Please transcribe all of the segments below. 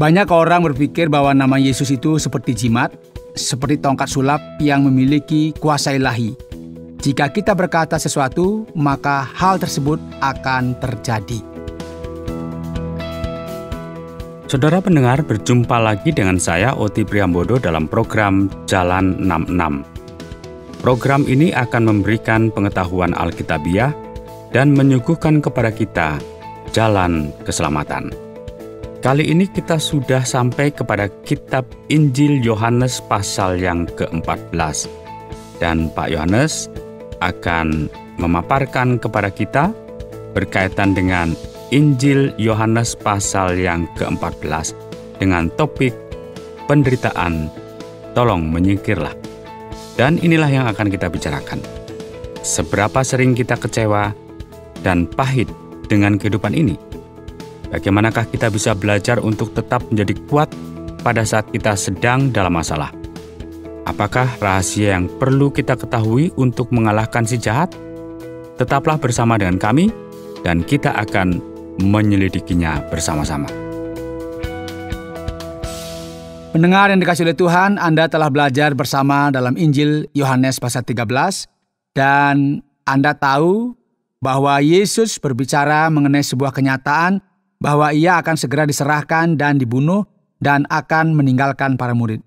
Banyak orang berpikir bahwa nama Yesus itu seperti jimat, seperti tongkat sulap yang memiliki kuasa ilahi. Jika kita berkata sesuatu, maka hal tersebut akan terjadi. Saudara pendengar, berjumpa lagi dengan saya Oti Priambodo dalam program Jalan 66. Program ini akan memberikan pengetahuan Alkitabiah dan menyuguhkan kepada kita jalan keselamatan. Kali ini kita sudah sampai kepada kitab Injil Yohanes pasal yang ke-14. Dan Pak Yohanes akan memaparkan kepada kita berkaitan dengan Injil Yohanes pasal yang ke-14 dengan topik penderitaan, tolong menyingkirlah. Dan inilah yang akan kita bicarakan. Seberapa sering kita kecewa dan pahit dengan kehidupan ini? Bagaimanakah kita bisa belajar untuk tetap menjadi kuat pada saat kita sedang dalam masalah? Apakah rahasia yang perlu kita ketahui untuk mengalahkan si jahat? Tetaplah bersama dengan kami dan kita akan menyelidikinya bersama-sama. Pendengar yang dikasihi oleh Tuhan, Anda telah belajar bersama dalam Injil Yohanes pasal 13 dan Anda tahu bahwa Yesus berbicara mengenai sebuah kenyataan bahwa ia akan segera diserahkan dan dibunuh dan akan meninggalkan para murid.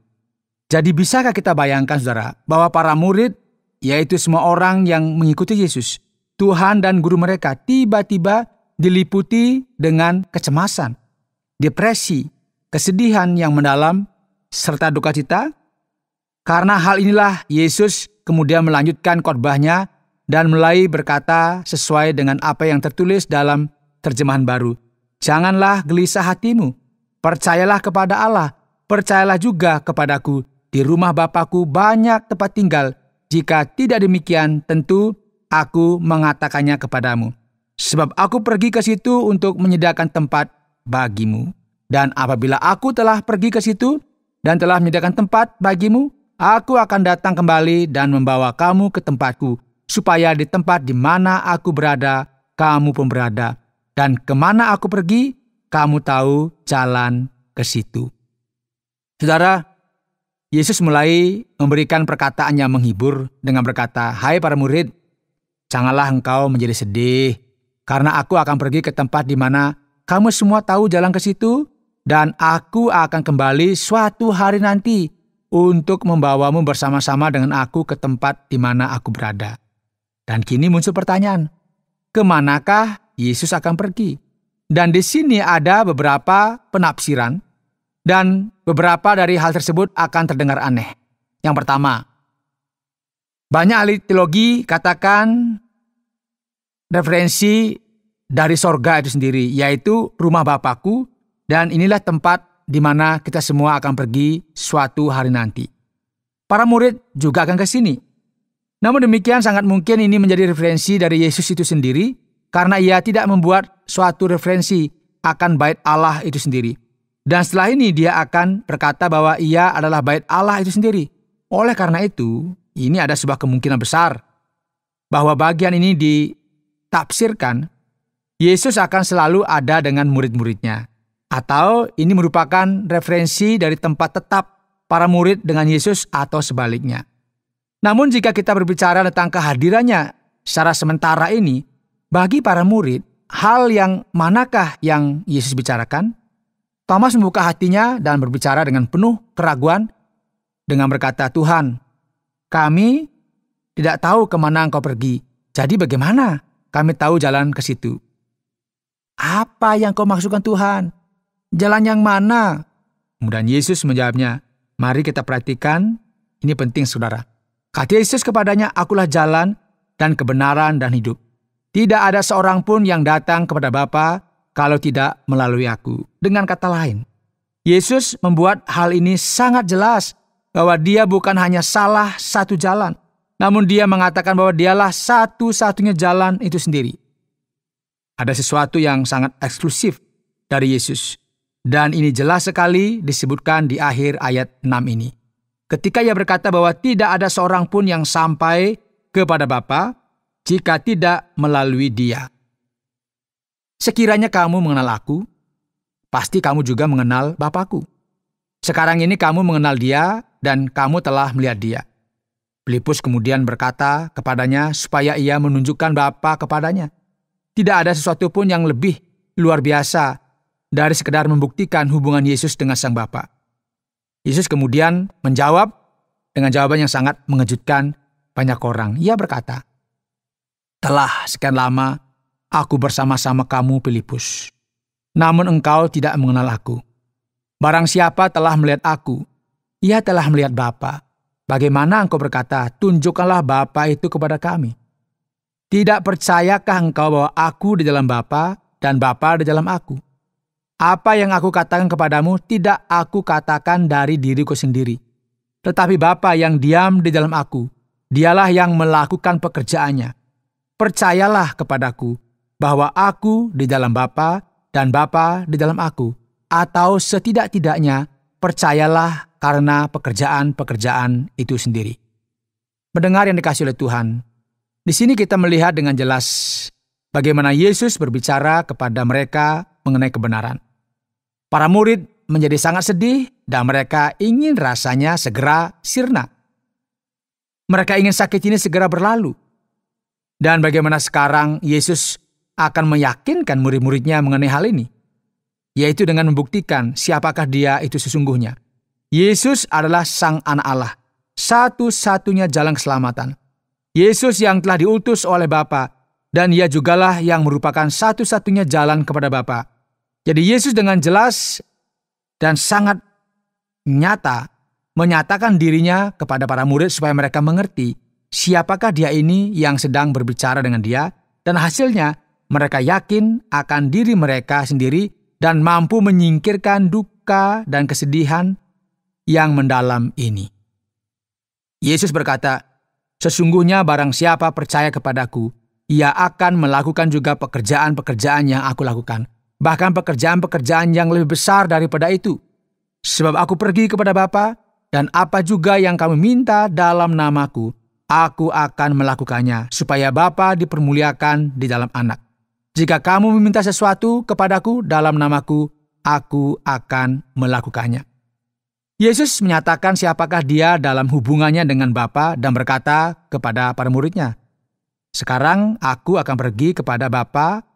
Jadi bisakah kita bayangkan saudara bahwa para murid, yaitu semua orang yang mengikuti Yesus, Tuhan dan guru mereka tiba-tiba diliputi dengan kecemasan, depresi, kesedihan yang mendalam, serta duka cita? Karena hal inilah Yesus kemudian melanjutkan khotbahnya dan mulai berkata sesuai dengan apa yang tertulis dalam terjemahan baru. Janganlah gelisah hatimu, percayalah kepada Allah, percayalah juga kepadaku. Di rumah Bapa-Ku banyak tempat tinggal. Jika tidak demikian, tentu aku mengatakannya kepadamu. Sebab aku pergi ke situ untuk menyediakan tempat bagimu. Dan apabila aku telah pergi ke situ dan telah menyediakan tempat bagimu, aku akan datang kembali dan membawa kamu ke tempatku, supaya di tempat di mana aku berada, kamu pun berada. Dan kemana aku pergi, kamu tahu jalan ke situ. Saudara, Yesus mulai memberikan perkataan yang menghibur dengan berkata, "Hai para murid, janganlah engkau menjadi sedih, karena aku akan pergi ke tempat di mana kamu semua tahu jalan ke situ, dan aku akan kembali suatu hari nanti untuk membawamu bersama-sama dengan aku ke tempat di mana aku berada." Dan kini muncul pertanyaan, kemanakah Yesus akan pergi? Dan di sini ada beberapa penafsiran, dan beberapa dari hal tersebut akan terdengar aneh. Yang pertama, banyak ahli teologi katakan referensi dari sorga itu sendiri, yaitu rumah Bapa-Ku, dan inilah tempat di mana kita semua akan pergi suatu hari nanti. Para murid juga akan ke sini. Namun demikian sangat mungkin ini menjadi referensi dari Yesus itu sendiri, karena ia tidak membuat suatu referensi akan bait Allah itu sendiri. Dan setelah ini dia akan berkata bahwa ia adalah bait Allah itu sendiri. Oleh karena itu, ini ada sebuah kemungkinan besar bahwa bagian ini ditafsirkan Yesus akan selalu ada dengan murid-muridnya. Atau ini merupakan referensi dari tempat tetap para murid dengan Yesus atau sebaliknya. Namun jika kita berbicara tentang kehadirannya secara sementara ini, bagi para murid, hal yang manakah yang Yesus bicarakan? Thomas membuka hatinya dan berbicara dengan penuh keraguan dengan berkata, "Tuhan, kami tidak tahu kemana engkau pergi. Jadi bagaimana kami tahu jalan ke situ?" "Apa yang kau maksudkan Tuhan? Jalan yang mana?" Kemudian Yesus menjawabnya. Mari kita perhatikan, ini penting saudara. Kata Yesus kepadanya, "Akulah jalan dan kebenaran dan hidup. Tidak ada seorang pun yang datang kepada Bapa kalau tidak melalui aku." Dengan kata lain, Yesus membuat hal ini sangat jelas bahwa dia bukan hanya salah satu jalan, namun dia mengatakan bahwa dialah satu-satunya jalan itu sendiri. Ada sesuatu yang sangat eksklusif dari Yesus, dan ini jelas sekali disebutkan di akhir ayat 6 ini. Ketika ia berkata bahwa tidak ada seorang pun yang sampai kepada Bapa jika tidak melalui Dia. Sekiranya kamu mengenal aku, pasti kamu juga mengenal Bapa-Ku. Sekarang ini kamu mengenal Dia dan kamu telah melihat Dia." Filipus kemudian berkata kepadanya supaya ia menunjukkan Bapa kepadanya. Tidak ada sesuatu pun yang lebih luar biasa dari sekedar membuktikan hubungan Yesus dengan Sang Bapa. Yesus kemudian menjawab dengan jawaban yang sangat mengejutkan banyak orang. Ia berkata, "Telah sekian lama aku bersama-sama kamu, Filipus. Namun engkau tidak mengenal aku. Barang siapa telah melihat aku, ia telah melihat Bapa. Bagaimana engkau berkata, 'Tunjukkanlah Bapa itu kepada kami'? Tidak percayakah engkau bahwa aku di dalam Bapa dan Bapa di dalam aku? Apa yang aku katakan kepadamu tidak aku katakan dari diriku sendiri. Tetapi Bapa yang diam di dalam aku, Dialah yang melakukan pekerjaannya. Percayalah kepadaku bahwa aku di dalam Bapa dan Bapa di dalam aku. Atau setidak-tidaknya percayalah karena pekerjaan-pekerjaan itu sendiri." Pendengar yang dikasihi oleh Tuhan, di sini kita melihat dengan jelas bagaimana Yesus berbicara kepada mereka mengenai kebenaran. Para murid menjadi sangat sedih dan mereka ingin rasanya segera sirna. Mereka ingin sakit ini segera berlalu. Dan bagaimana sekarang Yesus akan meyakinkan murid-muridnya mengenai hal ini, yaitu dengan membuktikan siapakah Dia itu sesungguhnya. Yesus adalah Sang Anak Allah, satu-satunya jalan keselamatan. Yesus yang telah diutus oleh Bapa, dan Ia jugalah yang merupakan satu-satunya jalan kepada Bapa. Jadi Yesus dengan jelas dan sangat nyata menyatakan dirinya kepada para murid supaya mereka mengerti siapakah Dia ini yang sedang berbicara dengan dia, dan hasilnya mereka yakin akan diri mereka sendiri dan mampu menyingkirkan duka dan kesedihan yang mendalam ini. Yesus berkata, "Sesungguhnya barang siapa percaya kepadaku, ia akan melakukan juga pekerjaan-pekerjaan yang aku lakukan, bahkan pekerjaan-pekerjaan yang lebih besar daripada itu. Sebab aku pergi kepada Bapa, dan apa juga yang kamu minta dalam namaku, aku akan melakukannya, supaya Bapa dipermuliakan di dalam Anak. Jika kamu meminta sesuatu kepadaku dalam namaku, aku akan melakukannya." Yesus menyatakan siapakah Dia dalam hubungannya dengan Bapa dan berkata kepada para muridnya, "Sekarang aku akan pergi kepada Bapa.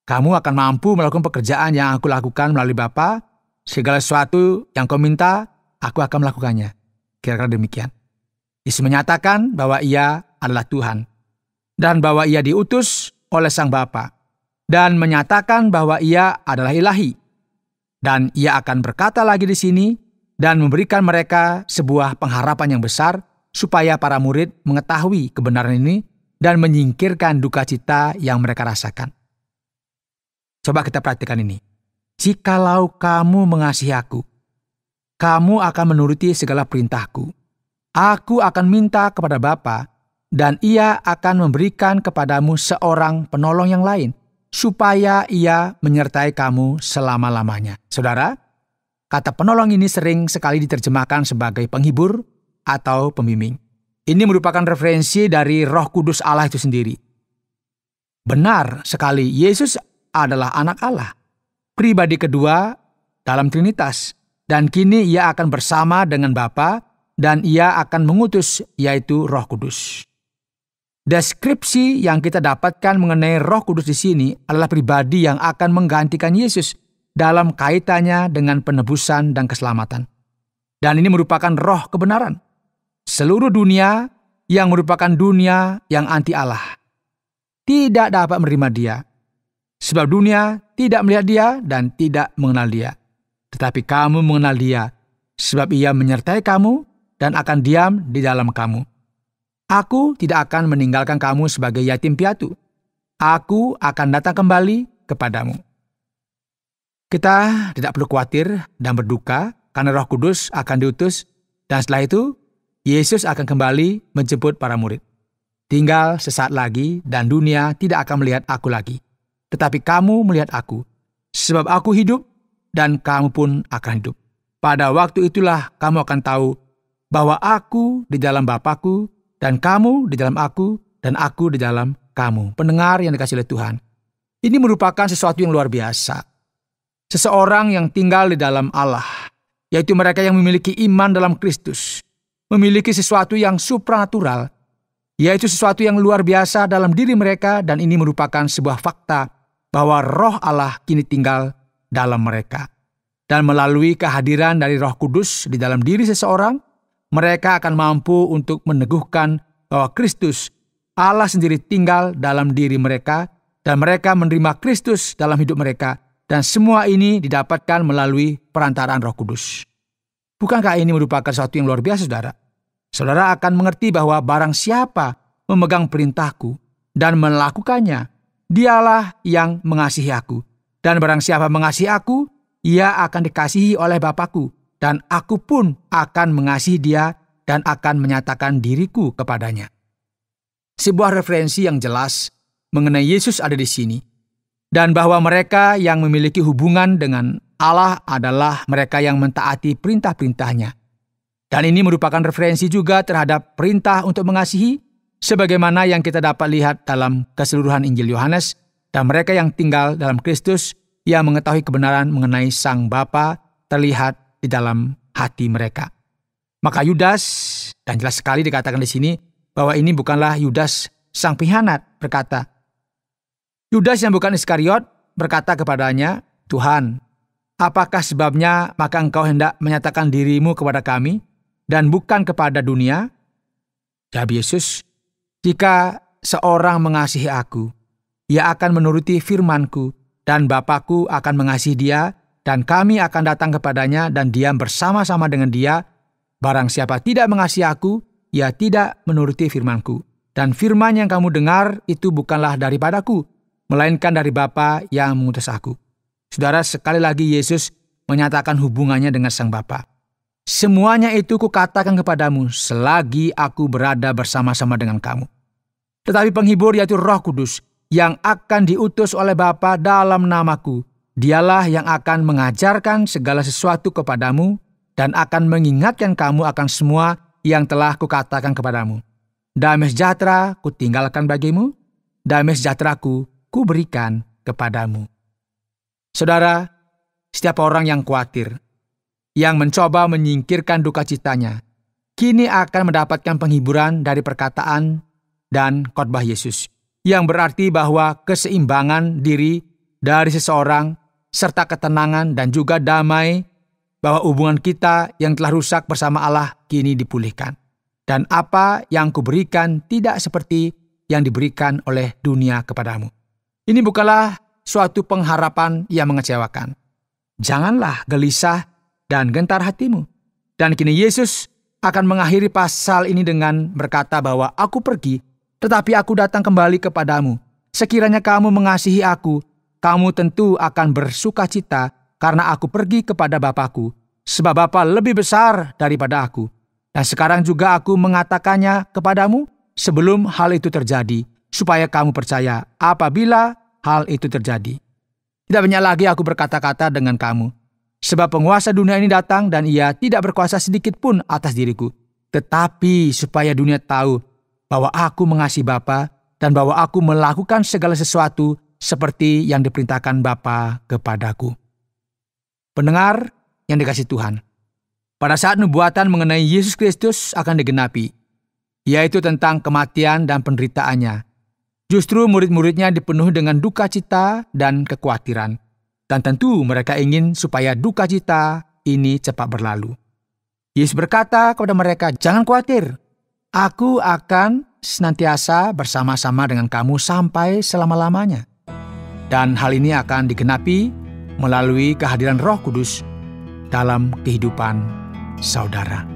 Kamu akan mampu melakukan pekerjaan yang aku lakukan melalui Bapa. Segala sesuatu yang kau minta, aku akan melakukannya." Kira-kira demikian. Yesus menyatakan bahwa Ia adalah Tuhan dan bahwa Ia diutus oleh Sang Bapa, dan menyatakan bahwa Ia adalah ilahi. Dan Ia akan berkata lagi di sini dan memberikan mereka sebuah pengharapan yang besar supaya para murid mengetahui kebenaran ini dan menyingkirkan duka cita yang mereka rasakan. Coba kita perhatikan ini. "Jikalau kamu mengasihi aku, kamu akan menuruti segala perintahku. Aku akan minta kepada Bapa, dan Ia akan memberikan kepadamu seorang penolong yang lain, supaya Ia menyertai kamu selama-lamanya." Saudara, kata penolong ini sering sekali diterjemahkan sebagai penghibur atau pembimbing. Ini merupakan referensi dari Roh Kudus Allah itu sendiri. Benar sekali, Yesus adalah Anak Allah, pribadi kedua dalam Trinitas, dan kini Ia akan bersama dengan Bapa, dan Ia akan mengutus, yaitu Roh Kudus. Deskripsi yang kita dapatkan mengenai Roh Kudus di sini adalah pribadi yang akan menggantikan Yesus dalam kaitannya dengan penebusan dan keselamatan. Dan ini merupakan roh kebenaran. Seluruh dunia yang merupakan dunia yang anti Allah tidak dapat menerima Dia, sebab dunia tidak melihat Dia dan tidak mengenal Dia. Tetapi kamu mengenal Dia, sebab Ia menyertai kamu dan akan diam di dalam kamu. Aku tidak akan meninggalkan kamu sebagai yatim piatu. Aku akan datang kembali kepadamu. Kita tidak perlu khawatir dan berduka karena Roh Kudus akan diutus, dan setelah itu Yesus akan kembali menjemput para murid. Tinggal sesaat lagi dan dunia tidak akan melihat aku lagi. Tetapi kamu melihat aku, sebab aku hidup dan kamu pun akan hidup. Pada waktu itulah kamu akan tahu bahwa aku di dalam Bapa-Ku, dan kamu di dalam aku, dan aku di dalam kamu. Pendengar yang dikasihi oleh Tuhan, ini merupakan sesuatu yang luar biasa. seseorang yang tinggal di dalam Allah, yaitu mereka yang memiliki iman dalam Kristus, memiliki sesuatu yang supranatural, yaitu sesuatu yang luar biasa dalam diri mereka, dan ini merupakan sebuah fakta bahwa Roh Allah kini tinggal dalam mereka. Dan melalui kehadiran dari Roh Kudus di dalam diri seseorang, mereka akan mampu untuk meneguhkan bahwa Kristus, Allah sendiri tinggal dalam diri mereka, dan mereka menerima Kristus dalam hidup mereka, dan semua ini didapatkan melalui perantaraan Roh Kudus. Bukankah ini merupakan sesuatu yang luar biasa, saudara? Saudara akan mengerti bahwa barang siapa memegang perintahku dan melakukannya, dialah yang mengasihi aku. Dan barang siapa mengasihi aku, ia akan dikasihi oleh Bapa-Ku, dan aku pun akan mengasihi dia dan akan menyatakan diriku kepadanya. Sebuah referensi yang jelas mengenai Yesus ada di sini, dan bahwa mereka yang memiliki hubungan dengan Allah adalah mereka yang mentaati perintah-perintahnya. Dan ini merupakan referensi juga terhadap perintah untuk mengasihi, sebagaimana yang kita dapat lihat dalam keseluruhan Injil Yohanes, dan mereka yang tinggal dalam Kristus yang mengetahui kebenaran mengenai Sang Bapa terlihat di dalam hati mereka. Maka Yudas, dan jelas sekali dikatakan di sini bahwa ini bukanlah Yudas sang pengkhianat, berkata, Yudas yang bukan Iskariot berkata kepadanya, Tuhan, apakah sebabnya maka engkau hendak menyatakan dirimu kepada kami dan bukan kepada dunia? Jawab Yesus, jika seorang mengasihi aku, ia akan menuruti firman-Ku, dan Bapa-Ku akan mengasihi dia, dan kami akan datang kepadanya dan diam bersama-sama dengan dia. Barang siapa tidak mengasihi aku, ia tidak menuruti firman-Ku. Dan firman yang kamu dengar itu bukanlah daripadaku, melainkan dari Bapa yang mengutus aku. Saudara, sekali lagi Yesus menyatakan hubungannya dengan Sang Bapa. Semuanya itu kukatakan kepadamu selagi aku berada bersama-sama dengan kamu. Tetapi penghibur yaitu Roh Kudus yang akan diutus oleh Bapa dalam namaku, dialah yang akan mengajarkan segala sesuatu kepadamu dan akan mengingatkan kamu akan semua yang telah kukatakan kepadamu. Damai sejahtera kutinggalkan bagimu, damai sejahteraku kuberikan kepadamu. Saudara, setiap orang yang khawatir, yang mencoba menyingkirkan duka citanya, kini akan mendapatkan penghiburan dari perkataan dan khotbah Yesus, yang berarti bahwa keseimbangan diri dari seseorang, serta ketenangan dan juga damai, bahwa hubungan kita yang telah rusak bersama Allah kini dipulihkan. Dan apa yang kuberikan tidak seperti yang diberikan oleh dunia kepadamu. Ini bukanlah suatu pengharapan yang mengecewakan. Janganlah gelisah dan gentar hatimu. Dan kini Yesus akan mengakhiri pasal ini dengan berkata bahwa aku pergi, tetapi aku datang kembali kepadamu. Sekiranya kamu mengasihi aku, kamu tentu akan bersuka cita karena aku pergi kepada Bapa-Ku, sebab Bapa lebih besar daripada aku. Dan sekarang juga aku mengatakannya kepadamu sebelum hal itu terjadi, supaya kamu percaya apabila hal itu terjadi. Tidak banyak lagi aku berkata-kata dengan kamu, sebab penguasa dunia ini datang dan ia tidak berkuasa sedikit pun atas diriku. Tetapi supaya dunia tahu bahwa aku mengasihi Bapa dan bahwa aku melakukan segala sesuatu seperti yang diperintahkan Bapa kepadaku. Pendengar yang dikasihi Tuhan, pada saat nubuatan mengenai Yesus Kristus akan digenapi, yaitu tentang kematian dan penderitaannya, justru murid-muridnya dipenuhi dengan duka cita dan kekhawatiran. Dan tentu mereka ingin supaya duka cita ini cepat berlalu. Yesus berkata kepada mereka, jangan khawatir, aku akan senantiasa bersama-sama dengan kamu sampai selama-lamanya. Dan hal ini akan digenapi melalui kehadiran Roh Kudus dalam kehidupan saudara.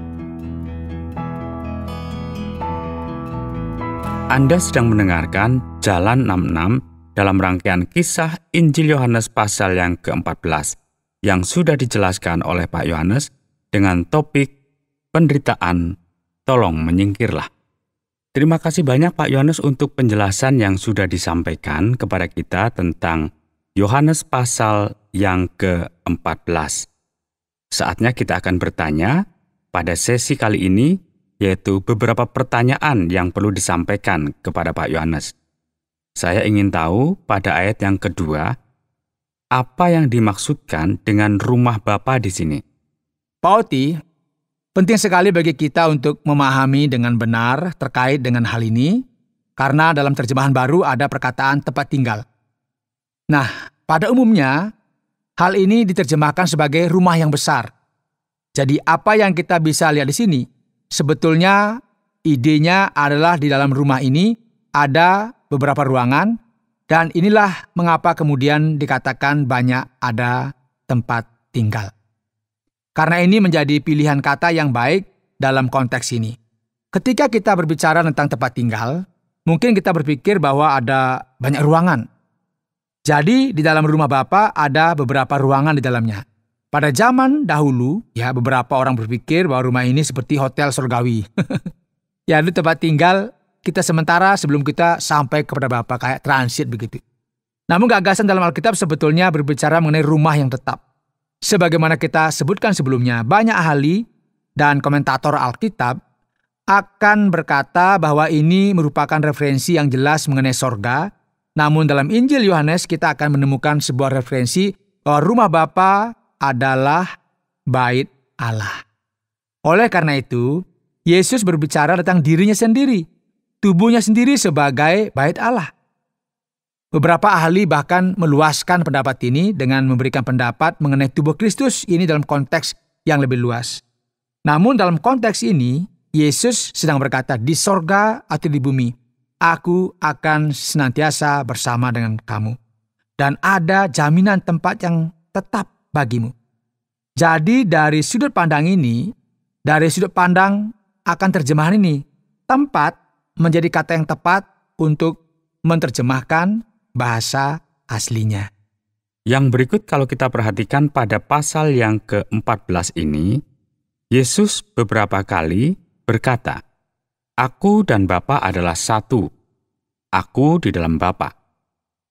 Anda sedang mendengarkan Jalan 66 dalam rangkaian kisah Injil Yohanes pasal yang ke-14 yang sudah dijelaskan oleh Pak Yohanes dengan topik penderitaan, tolong menyingkirlah. Terima kasih banyak Pak Yohanes untuk penjelasan yang sudah disampaikan kepada kita tentang Yohanes pasal yang ke-14. Saatnya kita akan bertanya pada sesi kali ini, yaitu beberapa pertanyaan yang perlu disampaikan kepada Pak Yohanes. Saya ingin tahu pada ayat yang kedua, Apa yang dimaksudkan dengan rumah Bapa di sini? Pak Oti, penting sekali bagi kita untuk memahami dengan benar terkait dengan hal ini, karena dalam terjemahan baru ada perkataan tempat tinggal. Nah, pada umumnya, hal ini diterjemahkan sebagai rumah yang besar. Jadi apa yang kita bisa lihat di sini, sebetulnya idenya adalah di dalam rumah ini ada beberapa ruangan, dan inilah mengapa kemudian dikatakan banyak ada tempat tinggal. Karena ini menjadi pilihan kata yang baik dalam konteks ini. Ketika kita berbicara tentang tempat tinggal, mungkin kita berpikir bahwa ada banyak ruangan. Jadi di dalam rumah Bapa ada beberapa ruangan di dalamnya. Pada zaman dahulu, ya beberapa orang berpikir bahwa rumah ini seperti hotel surgawi. Ya itu tempat tinggal kita sementara sebelum kita sampai kepada Bapa, kayak transit begitu. Namun gagasan dalam Alkitab sebetulnya berbicara mengenai rumah yang tetap. Sebagaimana kita sebutkan sebelumnya, banyak ahli dan komentator Alkitab akan berkata bahwa ini merupakan referensi yang jelas mengenai sorga. Namun dalam Injil Yohanes kita akan menemukan sebuah referensi bahwa rumah Bapa adalah bait Allah. Oleh karena itu, Yesus berbicara tentang dirinya sendiri, tubuhnya sendiri sebagai bait Allah. Beberapa ahli bahkan meluaskan pendapat ini dengan memberikan pendapat mengenai tubuh Kristus ini dalam konteks yang lebih luas. Namun dalam konteks ini, Yesus sedang berkata di sorga atau di bumi, aku akan senantiasa bersama dengan kamu. Dan ada jaminan tempat yang tetap bagimu. Jadi dari sudut pandang ini, dari sudut pandang akan terjemahan ini, tempat menjadi kata yang tepat untuk menerjemahkan bahasa aslinya. Yang berikut kalau kita perhatikan pada pasal yang ke-14 ini, Yesus beberapa kali berkata, Aku dan Bapa adalah satu. Aku di dalam Bapa.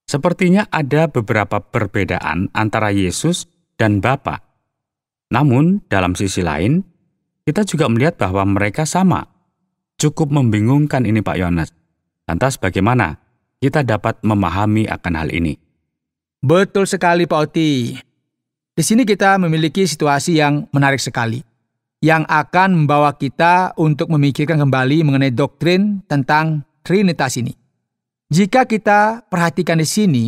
Sepertinya ada beberapa perbedaan antara Yesus dan Bapa. Namun, dalam sisi lain, kita juga melihat bahwa mereka sama. Cukup membingungkan ini Pak Yohanes. Lantas bagaimana kita dapat memahami akan hal ini? Betul sekali Pak Oti. Di sini kita memiliki situasi yang menarik sekali, yang akan membawa kita untuk memikirkan kembali mengenai doktrin tentang Trinitas ini. Jika kita perhatikan di sini,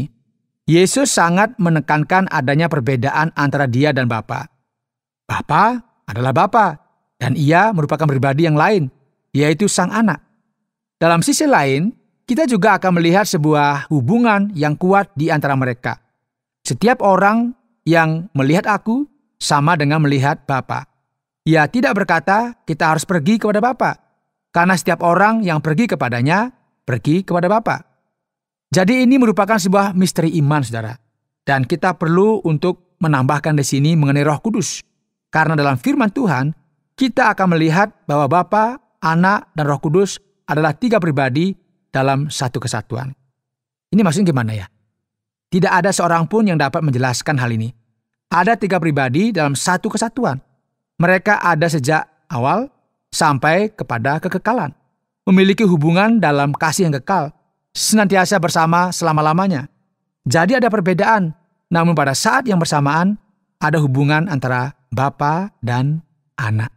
Yesus sangat menekankan adanya perbedaan antara Dia dan Bapa. Bapa adalah Bapa, dan Ia merupakan pribadi yang lain, yaitu Sang Anak. Dalam sisi lain, kita juga akan melihat sebuah hubungan yang kuat di antara mereka. Setiap orang yang melihat aku sama dengan melihat Bapa. Ia tidak berkata kita harus pergi kepada Bapa, karena setiap orang yang pergi kepadanya pergi kepada Bapa. Jadi ini merupakan sebuah misteri iman, saudara. Dan kita perlu untuk menambahkan di sini mengenai Roh Kudus. Karena dalam firman Tuhan, kita akan melihat bahwa Bapa, Anak, dan Roh Kudus adalah 3 pribadi dalam satu kesatuan. Ini maksudnya gimana ya? Tidak ada seorang pun yang dapat menjelaskan hal ini. Ada 3 pribadi dalam satu kesatuan. Mereka ada sejak awal sampai kepada kekekalan. Memiliki hubungan dalam kasih yang kekal. Senantiasa bersama selama-lamanya. Jadi ada perbedaan. Namun pada saat yang bersamaan, ada hubungan antara Bapa dan Anak.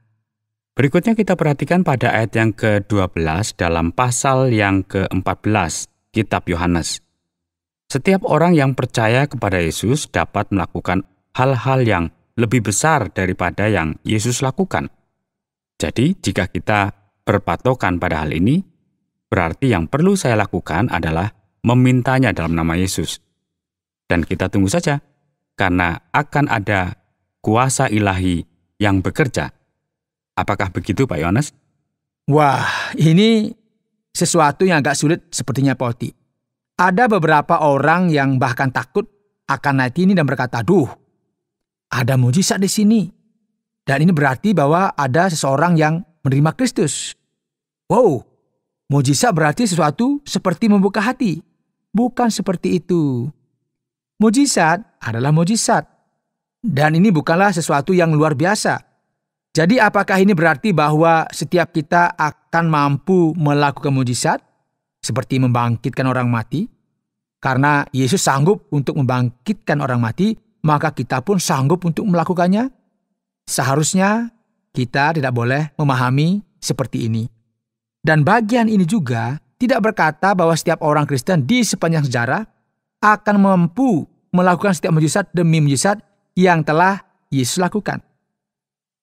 Berikutnya kita perhatikan pada ayat yang ke-12 dalam pasal yang ke-14, Kitab Yohanes. Setiap orang yang percaya kepada Yesus dapat melakukan hal-hal yang lebih besar daripada yang Yesus lakukan. Jadi, jika kita berpatokan pada hal ini, berarti yang perlu saya lakukan adalah memintanya dalam nama Yesus. Dan kita tunggu saja, karena akan ada kuasa ilahi yang bekerja. Apakah begitu Pak Yohanes? Wah, ini sesuatu yang agak sulit sepertinya Pak Oti. Ada beberapa orang yang bahkan takut akan ayat ini dan berkata, "Duh, ada mujizat di sini." Dan ini berarti bahwa ada seseorang yang menerima Kristus. Wow, mujizat berarti sesuatu seperti membuka hati. Bukan seperti itu. Mujizat adalah mujizat. Dan ini bukanlah sesuatu yang luar biasa. Jadi apakah ini berarti bahwa setiap kita akan mampu melakukan mujizat? Seperti membangkitkan orang mati? Karena Yesus sanggup untuk membangkitkan orang mati, maka kita pun sanggup untuk melakukannya. Seharusnya kita tidak boleh memahami seperti ini. Dan bagian ini juga tidak berkata bahwa setiap orang Kristen di sepanjang sejarah akan mampu melakukan setiap mujizat demi mujizat yang telah Yesus lakukan.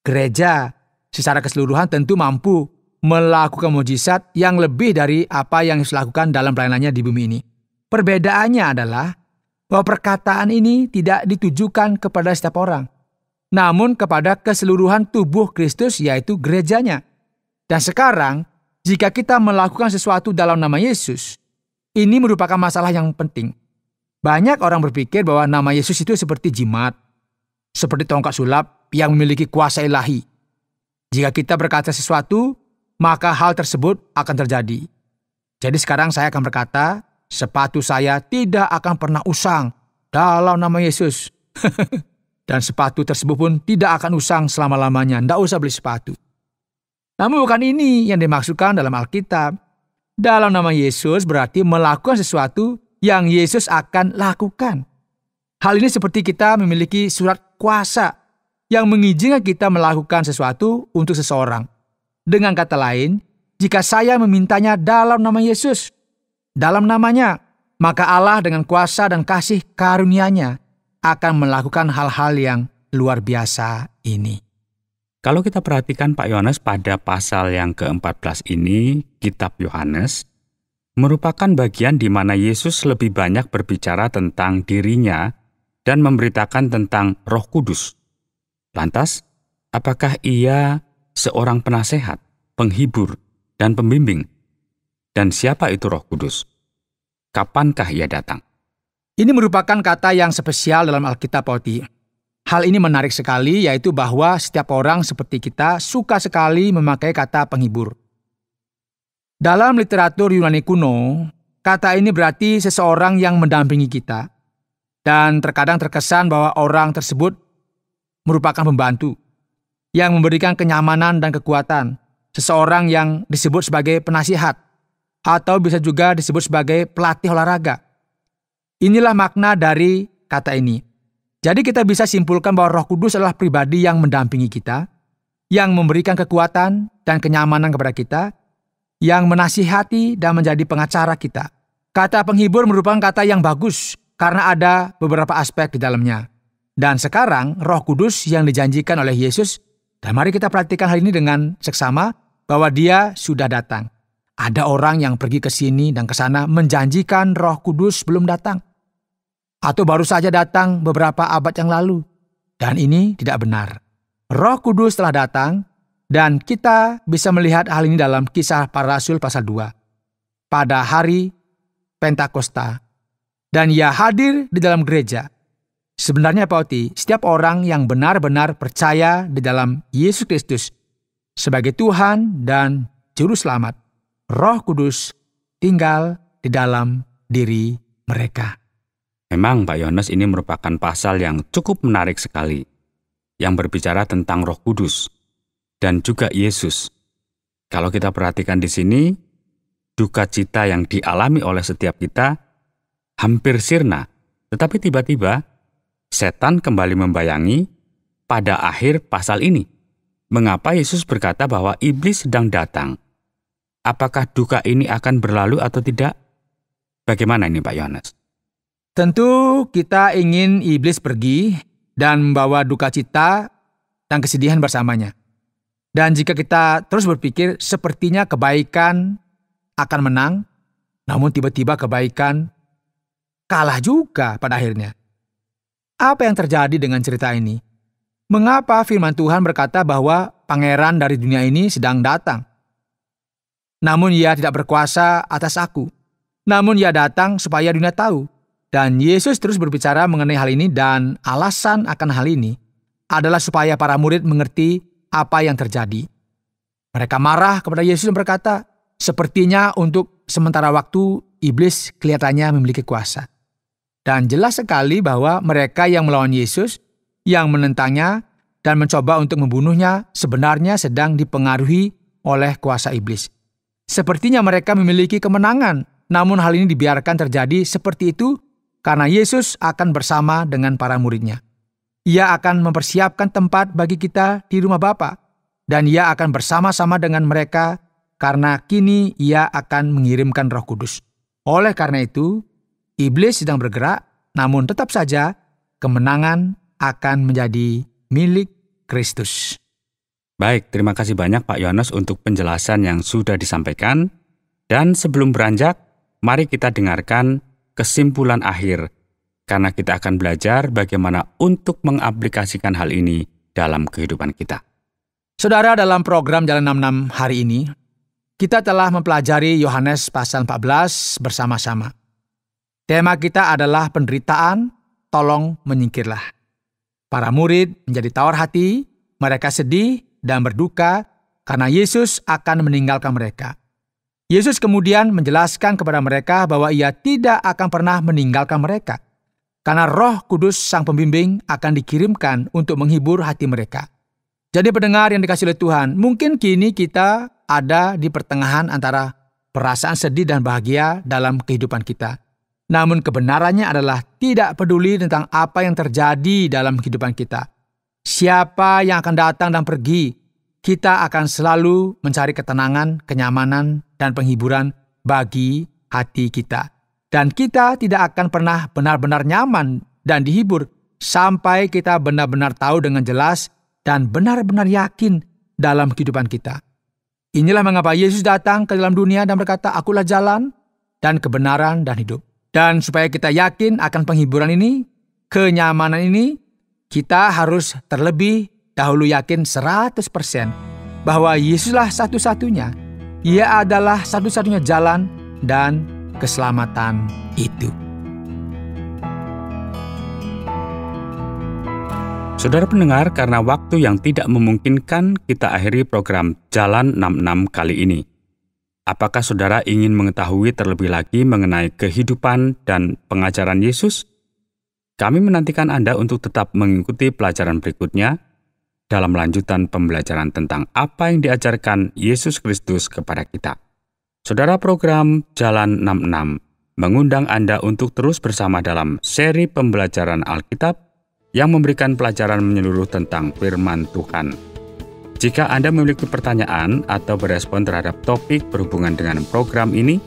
Gereja secara keseluruhan tentu mampu melakukan mujizat yang lebih dari apa yang Yesus lakukan dalam pelayanannya di bumi ini. Perbedaannya adalah bahwa perkataan ini tidak ditujukan kepada setiap orang, namun kepada keseluruhan tubuh Kristus, yaitu gerejanya. Dan sekarang, jika kita melakukan sesuatu dalam nama Yesus, ini merupakan masalah yang penting. Banyak orang berpikir bahwa nama Yesus itu seperti jimat, seperti tongkat sulap yang memiliki kuasa ilahi. Jika kita berkata sesuatu, maka hal tersebut akan terjadi. Jadi sekarang saya akan berkata, sepatu saya tidak akan pernah usang dalam nama Yesus. Dan sepatu tersebut pun tidak akan usang selama-lamanya. Tidak usah beli sepatu. Namun bukan ini yang dimaksudkan dalam Alkitab. Dalam nama Yesus berarti melakukan sesuatu yang Yesus akan lakukan. Hal ini seperti kita memiliki surat kuasa yang mengizinkan kita melakukan sesuatu untuk seseorang. Dengan kata lain, jika saya memintanya dalam nama Yesus, dalam namanya, maka Allah dengan kuasa dan kasih karunia-Nya akan melakukan hal-hal yang luar biasa ini. Kalau kita perhatikan Pak Yohanes pada pasal yang ke-14 ini, kitab Yohanes, merupakan bagian di mana Yesus lebih banyak berbicara tentang dirinya dan memberitakan tentang Roh Kudus. Lantas, apakah Ia seorang penasehat, penghibur, dan pembimbing? Dan siapa itu Roh Kudus? Kapankah Ia datang? Ini merupakan kata yang spesial dalam Alkitab, Oti. Hal ini menarik sekali, yaitu bahwa setiap orang seperti kita suka sekali memakai kata penghibur. Dalam literatur Yunani kuno, kata ini berarti seseorang yang mendampingi kita. Dan terkadang terkesan bahwa orang tersebut merupakan pembantu yang memberikan kenyamanan dan kekuatan. Seseorang yang disebut sebagai penasihat, atau bisa juga disebut sebagai pelatih olahraga. Inilah makna dari kata ini. Jadi kita bisa simpulkan bahwa Roh Kudus adalah pribadi yang mendampingi kita, yang memberikan kekuatan dan kenyamanan kepada kita, yang menasihati dan menjadi pengacara kita. Kata penghibur merupakan kata yang bagus karena ada beberapa aspek di dalamnya. Dan sekarang Roh Kudus yang dijanjikan oleh Yesus, dan mari kita perhatikan hal ini dengan seksama bahwa Dia sudah datang. Ada orang yang pergi ke sini dan ke sana menjanjikan Roh Kudus belum datang. Atau baru saja datang beberapa abad yang lalu. Dan ini tidak benar. Roh Kudus telah datang dan kita bisa melihat hal ini dalam Kisah Para Rasul pasal 2. Pada hari Pentakosta. Dan Ia hadir di dalam gereja. Sebenarnya Pauti, setiap orang yang benar-benar percaya di dalam Yesus Kristus sebagai Tuhan dan Juru Selamat, Roh Kudus tinggal di dalam diri mereka. Memang Pak Yohanes ini merupakan pasal yang cukup menarik sekali, yang berbicara tentang Roh Kudus dan juga Yesus. Kalau kita perhatikan di sini, duka cita yang dialami oleh setiap kita hampir sirna, tetapi tiba-tiba setan kembali membayangi pada akhir pasal ini. Mengapa Yesus berkata bahwa iblis sedang datang? Apakah duka ini akan berlalu atau tidak? Bagaimana ini Pak Yohanes? Tentu kita ingin iblis pergi dan membawa duka cita dan kesedihan bersamanya. Dan jika kita terus berpikir sepertinya kebaikan akan menang, namun tiba-tiba kebaikan kalah juga pada akhirnya. Apa yang terjadi dengan cerita ini? Mengapa firman Tuhan berkata bahwa pangeran dari dunia ini sedang datang? Namun ia tidak berkuasa atas aku. Namun ia datang supaya dunia tahu. Dan Yesus terus berbicara mengenai hal ini dan alasan akan hal ini adalah supaya para murid mengerti apa yang terjadi. Mereka marah kepada Yesus dan berkata, sepertinya untuk sementara waktu iblis kelihatannya memiliki kuasa. Dan jelas sekali bahwa mereka yang melawan Yesus, yang menentangnya dan mencoba untuk membunuhnya sebenarnya sedang dipengaruhi oleh kuasa iblis. Sepertinya mereka memiliki kemenangan Namun hal ini dibiarkan terjadi seperti itu karena Yesus akan bersama dengan para murid-Nya. Ia akan mempersiapkan tempat bagi kita di rumah Bapa, dan Ia akan bersama-sama dengan mereka karena kini Ia akan mengirimkan Roh Kudus. Oleh karena itu, iblis sedang bergerak, namun tetap saja kemenangan akan menjadi milik Kristus. Baik, terima kasih banyak Pak Yohanes untuk penjelasan yang sudah disampaikan. Dan sebelum beranjak, mari kita dengarkan kesimpulan akhir, karena kita akan belajar bagaimana untuk mengaplikasikan hal ini dalam kehidupan kita. Saudara, dalam program Jalan 66 hari ini, kita telah mempelajari Yohanes pasal 14 bersama-sama. Tema kita adalah penderitaan, tolong menyingkirlah. Para murid menjadi tawar hati, mereka sedih dan berduka karena Yesus akan meninggalkan mereka. Yesus kemudian menjelaskan kepada mereka bahwa Ia tidak akan pernah meninggalkan mereka, karena Roh Kudus Sang Pembimbing akan dikirimkan untuk menghibur hati mereka. Jadi pendengar yang dikasihi oleh Tuhan, mungkin kini kita ada di pertengahan antara perasaan sedih dan bahagia dalam kehidupan kita. Namun kebenarannya adalah tidak peduli tentang apa yang terjadi dalam kehidupan kita. Siapa yang akan datang dan pergi, kita akan selalu mencari ketenangan, kenyamanan, dan penghiburan bagi hati kita. Dan kita tidak akan pernah benar-benar nyaman dan dihibur sampai kita benar-benar tahu dengan jelas dan benar-benar yakin dalam kehidupan kita. Inilah mengapa Yesus datang ke dalam dunia dan berkata, "Akulah jalan dan kebenaran dan hidup." Dan supaya kita yakin akan penghiburan ini, kenyamanan ini, kita harus terlebih dahulu yakin 100% bahwa Yesuslah satu-satunya. Ia adalah satu-satunya jalan dan keselamatan itu. Saudara pendengar, karena waktu yang tidak memungkinkan, kita akhiri program Jalan 66 kali ini. Apakah saudara ingin mengetahui terlebih lagi mengenai kehidupan dan pengajaran Yesus? Kami menantikan Anda untuk tetap mengikuti pelajaran berikutnya dalam lanjutan pembelajaran tentang apa yang diajarkan Yesus Kristus kepada kita. Saudara, program Jalan 66 mengundang Anda untuk terus bersama dalam seri pembelajaran Alkitab yang memberikan pelajaran menyeluruh tentang firman Tuhan. Jika Anda memiliki pertanyaan atau berespon terhadap topik berhubungan dengan program ini,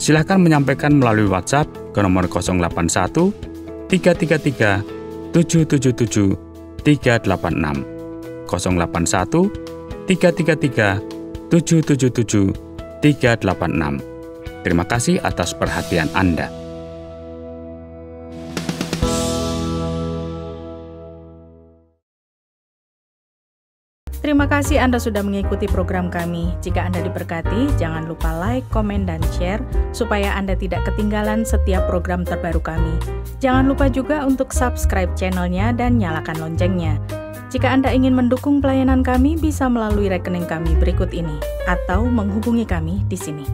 silakan menyampaikan melalui WhatsApp ke nomor 081 333 777 386 081 333 777 386. Terima kasih atas perhatian Anda. Terima kasih Anda sudah mengikuti program kami. Jika Anda diberkati, jangan lupa like, komen, dan share supaya Anda tidak ketinggalan setiap program terbaru kami. Jangan lupa juga untuk subscribe channelnya dan nyalakan loncengnya. Jika Anda ingin mendukung pelayanan kami, bisa melalui rekening kami berikut ini atau menghubungi kami di sini.